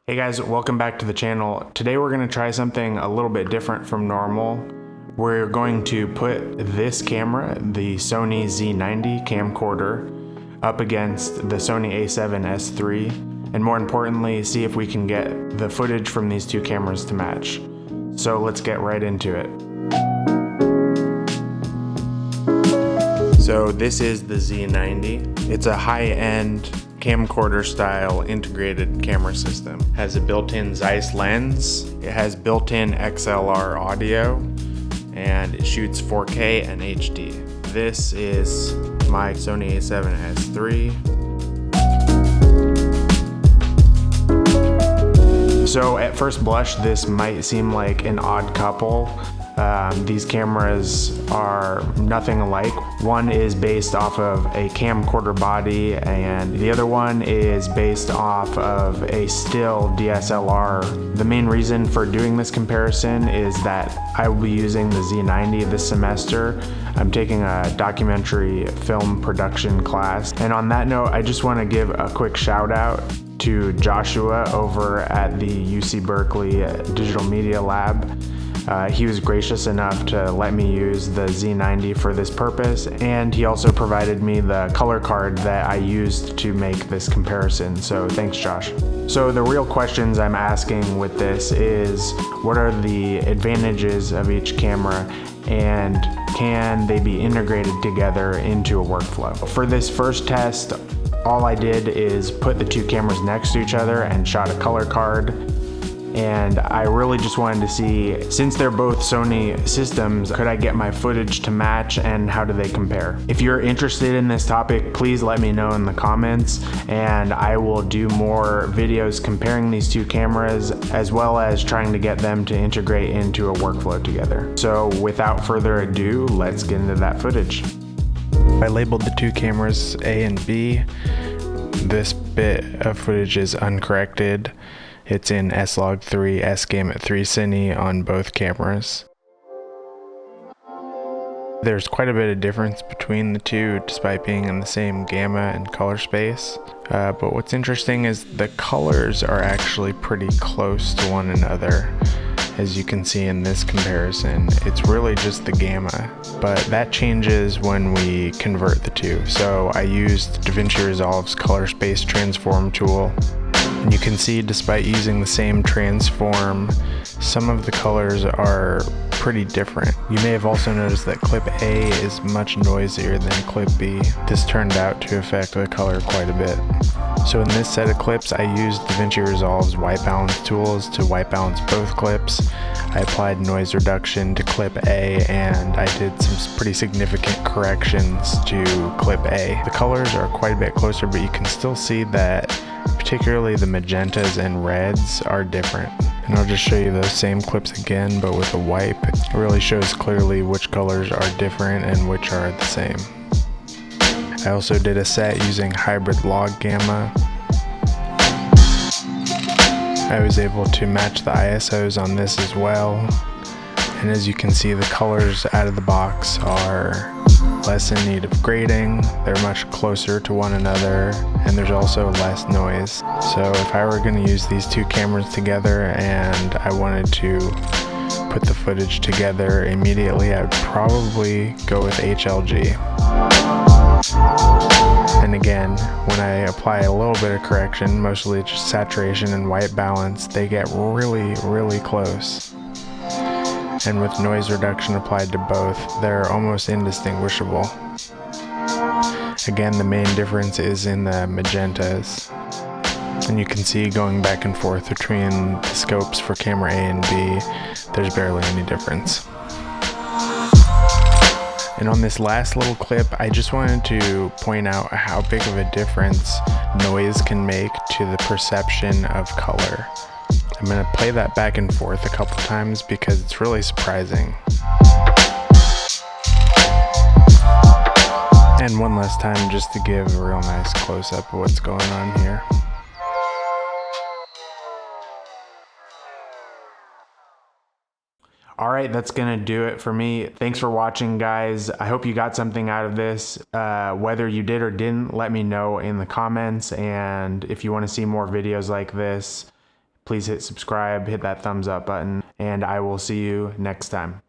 Hey guys, welcome back to the channel. Today we're going to try something a little bit different from normal. We're going to put this camera, the Sony Z90 camcorder, up against the Sony A7s III, and more importantly, see if we can get the footage from these two cameras to match. So let's get right into it. So this is the Z90. It's a high-end camcorder style integrated camera system. It has a built-in Zeiss lens, it has built-in XLR audio, and it shoots 4K and HD. This is my Sony A7s III. So at first blush, this might seem like an odd couple. These cameras are nothing alike. One is based off of a camcorder body and the other one is based off of a still DSLR. The main reason for doing this comparison is that I will be using the Z90 this semester. I'm taking a documentary film production class. And on that note, I just want to give a quick shout out to Joshua over at the UC Berkeley Digital Media Lab. He was gracious enough to let me use the Z90 for this purpose, and he also provided me the color card that I used to make this comparison, so thanks Josh. So the real questions I'm asking with this is, what are the advantages of each camera, and can they be integrated together into a workflow? For this first test, all I did is put the two cameras next to each other and shot a color card. And I really just wanted to see, since they're both Sony systems, could I get my footage to match and how do they compare? If you're interested in this topic, please let me know in the comments and I will do more videos comparing these two cameras as well as trying to get them to integrate into a workflow together. So without further ado, let's get into that footage. I labeled the two cameras A and B. This bit of footage is uncorrected. It's in S-Log3 S-Gamut3 Cine on both cameras. There's quite a bit of difference between the two despite being in the same gamma and color space. But what's interesting is the colors are actually pretty close to one another. As you can see in this comparison, it's really just the gamma, but that changes when we convert the two. So I used DaVinci Resolve's color space transform tool. And you can see, despite using the same transform, some of the colors are pretty different. You may have also noticed that clip A is much noisier than clip B. This turned out to affect the color quite a bit. So in this set of clips, I used DaVinci Resolve's white balance tools to white balance both clips. I applied noise reduction to clip A and I did some pretty significant corrections to clip A. The colors are quite a bit closer, but you can still see that particularly the magentas and reds are different. And I'll just show you those same clips again, but with a wipe. It really shows clearly which colors are different and which are the same. I also did a set using hybrid log gamma. I was able to match the ISOs on this as well. And as you can see, the colors out of the box are less in need of grading, they're much closer to one another, and there's also less noise. So if I were going to use these two cameras together and I wanted to put the footage together immediately, I would probably go with HLG. And again, when I apply a little bit of correction, mostly just saturation and white balance, they get really close. And with noise reduction applied to both, they're almost indistinguishable. Again, the main difference is in the magentas. And you can see going back and forth between the scopes for camera A and B, there's barely any difference. And on this last little clip, I just wanted to point out how big of a difference noise can make to the perception of color. I'm going to play that back and forth a couple times because it's really surprising. And one last time just to give a real nice close-up of what's going on here. All right, that's gonna do it for me. Thanks for watching, guys. I hope you got something out of this. Whether you did or didn't, let me know in the comments. And if you want to see more videos like this, please hit subscribe, hit that thumbs up button, and I will see you next time.